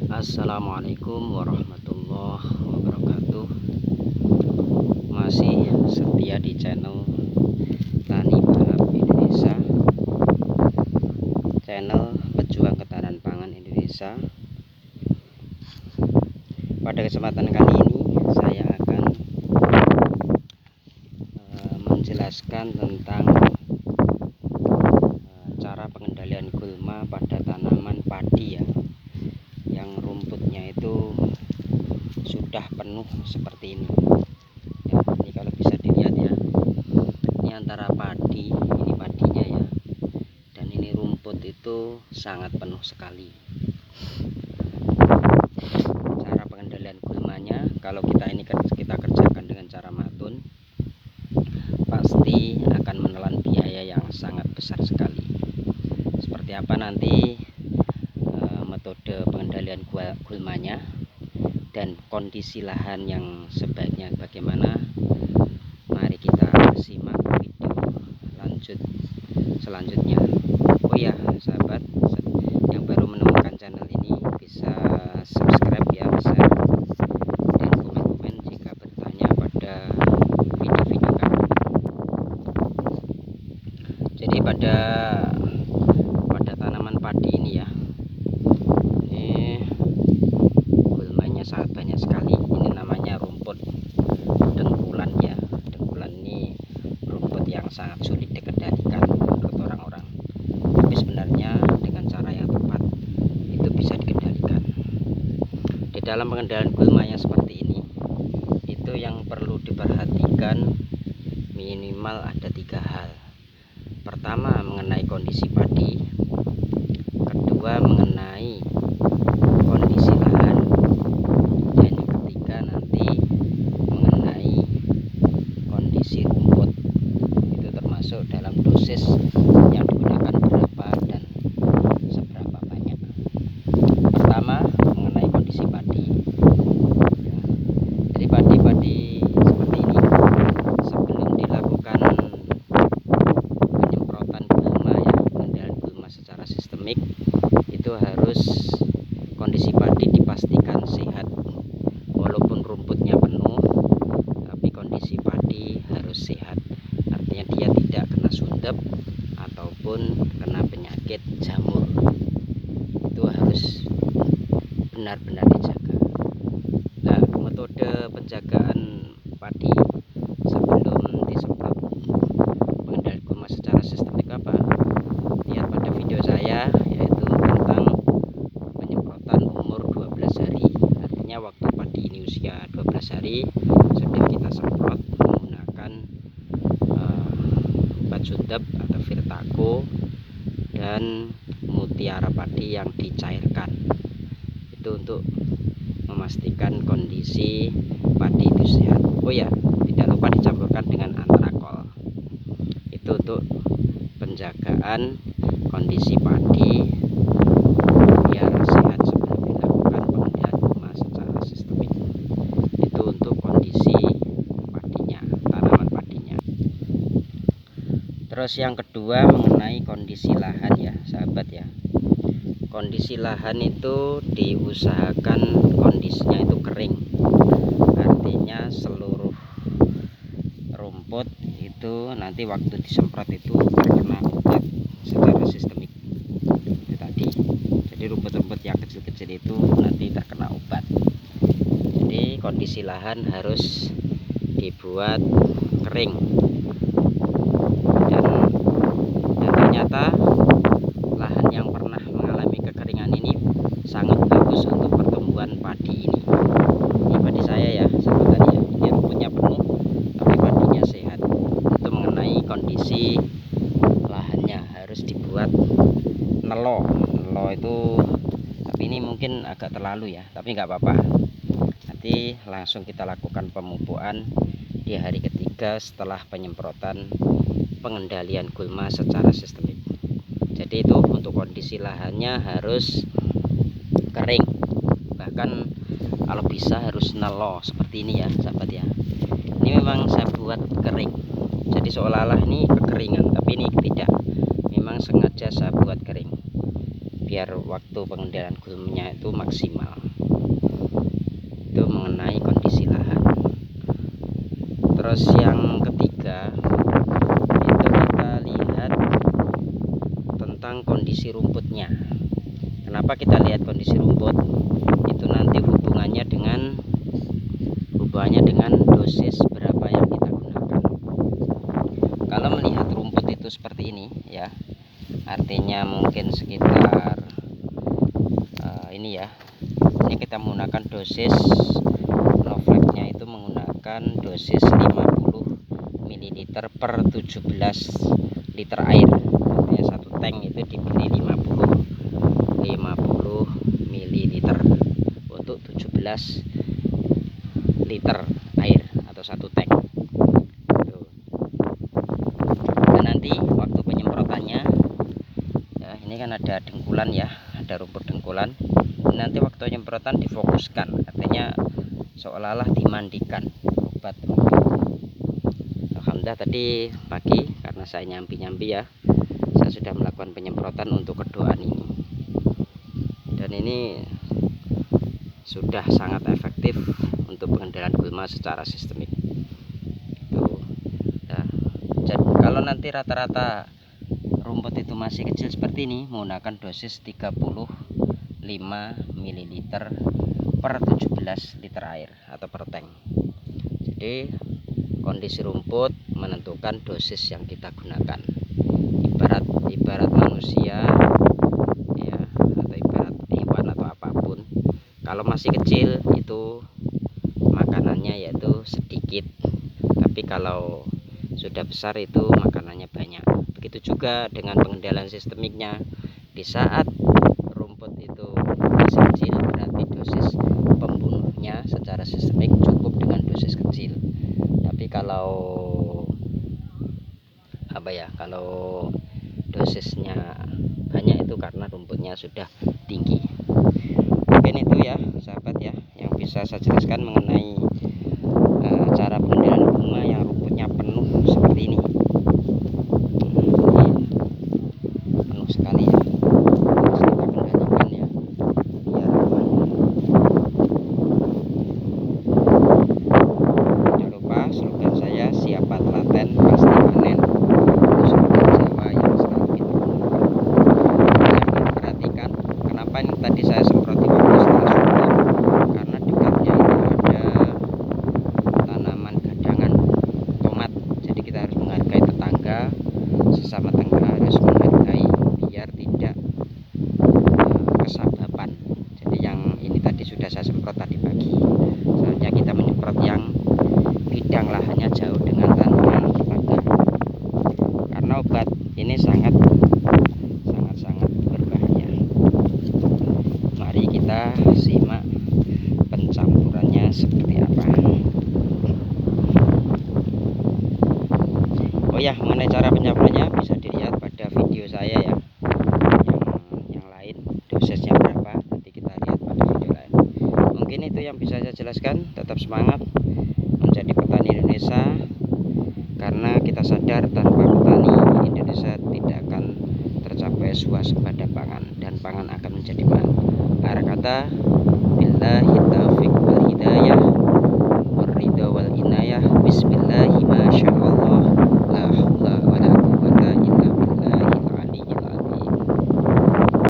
Assalamualaikum warahmatullahi wabarakatuh. Masih setia di channel Tani Balap Indonesia, channel pejuang ketahanan pangan Indonesia. Pada kesempatan kali ini saya akan menjelaskan tentang cara pengendalian gulma pada tanaman padi ya, yang rumputnya itu sudah penuh seperti ini ya. Ini kalau bisa dilihat ya, ini antara padi, ini padinya ya, dan ini rumput itu sangat penuh sekali. Cara pengendalian gulmanya, kalau kita kerjakan dengan cara matun, pasti akan menelan biaya yang sangat besar sekali. Seperti apa nanti metode pengendalian gulmanya dan kondisi lahan yang sebaiknya bagaimana, mari kita simak video lanjut selanjutnya. Oh ya sahabat yang baru menemukan channel ini, bisa subscribe ya, share, dan komen-komen jika bertanya pada video-video kami. Jadi pada tanaman padi ini ya, ini gulmanya sangat banyak sekali. Ini namanya rumput dengkulan ya. Dengkulan ini rumput yang sangat sulit dikendalikan menurut orang-orang, tapi sebenarnya dengan cara yang tepat itu bisa dikendalikan. Di dalam pengendalian gulmanya seperti ini, itu yang perlu diperhatikan minimal ada 3 hal. Pertama, mengenai kondisi padi. Kedua, mengenai kondisi lahan. Dan yang ketiga nanti mengenai kondisi rumput. Itu termasuk dalam dosis yang digunakan berapa dan seberapa banyak. Pertama, mengenai kondisi padi. Jadi padi-padi seperti ini, sebelum dilakukan penyemprotan gulma ya, pengendalian gulma secara sistemik, itu harus kondisi padi dipastikan sehat. Walaupun rumputnya penuh, tapi kondisi padi harus sehat. Artinya dia tidak kena sundep ataupun kena penyakit jamur. Itu harus benar-benar dijaga. Nah, metode penjagaan padi sebelum disemprot pengendalian gulma secara sistemik apa? Lihat pada video saya, yaitu tentang penyemprotan umur 12 hari. Artinya waktu padi ini usia 12 hari sudah kita semprot menggunakan obat sundep atau Virtaco dan mutiara padi yang dicairkan. Itu untuk memastikan kondisi padi itu sehat. Oh ya, tidak lupa dicampurkan dengan antrakol. Itu untuk penjagaan kondisi padi biar sehat sebelum dilakukan pengendalian gulma secara sistemik. Itu untuk kondisi padinya, tanaman padinya. Terus yang kedua, mengenai kondisi lahan ya sahabat ya. Kondisi lahan itu diusahakan kondisinya itu kering. Artinya seluruh rumput itu nanti waktu disemprot itu terkena obat secara sistemik. Itu tadi. Jadi rumput-rumput yang kecil-kecil itu nanti terkena obat. Jadi kondisi lahan harus dibuat kering. Dan ternyata lahan yang pernah mengalami kekeringan ini sangat bagus untuk pertumbuhan padi ini. Ini padi saya ya sahabat ya. Ini rumputnya penuh tapi padinya sehat. Itu mengenai kondisi lahannya harus dibuat nelo. Nelo itu, tapi ini mungkin agak terlalu ya, tapi nggak apa-apa. Nanti langsung kita lakukan pemupukan di hari ketiga setelah penyemprotan pengendalian gulma secara sistemik. Jadi itu untuk kondisi lahannya harus kering, bahkan kalau bisa harus nelo seperti ini ya sahabat ya. Ini memang saya buat kering, jadi seolah-olah ini kekeringan, tapi ini tidak, memang sengaja saya buat kering. biar waktu pengendalian gulmanya itu maksimal. Itu mengenai kondisi lahan. Terus yang ketiga itu kita lihat tentang kondisi rumputnya. Kenapa kita lihat kondisi rumput? Itu nanti hubungannya dengan dosis berapa yang kita gunakan. Kalau melihat rumput itu seperti ini ya, artinya mungkin sekitar ini ya, ini kita menggunakan dosis Novleknya itu menggunakan dosis 50 ml per 17 liter air. Artinya satu tank itu diberi 50 ml untuk 17 liter air atau satu tank. Dan nanti waktu penyemprotannya ya, ini kan ada dengkulan ya, ada rumput dengkulan. Nanti waktu penyemprotan difokuskan, artinya seolah-olah dimandikan obat. Alhamdulillah tadi pagi karena saya nyambi-nyambi ya, saya sudah melakukan penyemprotan untuk kedoaan ini, dan ini sudah sangat efektif untuk pengendalian gulma secara sistemik. Tuh, ya. Jadi kalau nanti rata-rata rumput itu masih kecil seperti ini, menggunakan dosis 35 ml per 17 liter air atau per tank. Jadi kondisi rumput menentukan dosis yang kita gunakan. Ibarat manusia ya, atau ibarat hewan atau apapun, kalau masih kecil itu makanannya yaitu sedikit, tapi kalau sudah besar itu makanannya banyak. Begitu juga dengan pengendalian sistemiknya. Di saat rumput itu masih kecil, berarti dosis pembunuhnya secara sistemik cukup dengan dosis kecil. Tapi kalau kalau dosisnya banyak itu karena rumputnya sudah tinggi. Mungkin itu ya sahabat ya yang bisa saya jelaskan mengenai cara pengendalian gulma yang rumputnya penuh seperti ini. Penuh sekali ya, harus kita kendalikan ya biar aman. Jangan lupa slogan saya, siapa telaten pasti panen. Itu slogan Jawa yang selalu kita gunakan. Yang perhatikan kenapa ini tadi saya semprot di waktu setelah subuh, karena dekatnya itu ada tanaman gadangan tomat. Jadi kita harus menghargai tetangga, sesama tetangga harus menghargai biar tidak kesababan. Jadi yang ini tadi sudah saya semprot tadi pagi. Selanjutnya kita menyemprot yang bidang lahannya jauh dengan tanaman tetangga, karena obat ini sangat berbahaya. Mari kita simak pencampurannya seperti apa. Oh ya, mengenai cara pencampurannya bisa dilihat pada video saya ya, yang lain dosisnya berapa, nanti kita lihat pada video lain. Mungkin itu yang bisa saya jelaskan. Tetap semangat menjadi petani Indonesia, karena kita sadar tanpa petani Indonesia tidak akan tercapai swasembada pangan, dan pangan akan menjadi mahal. Akhir kata, billahi taufiq wal hidayah.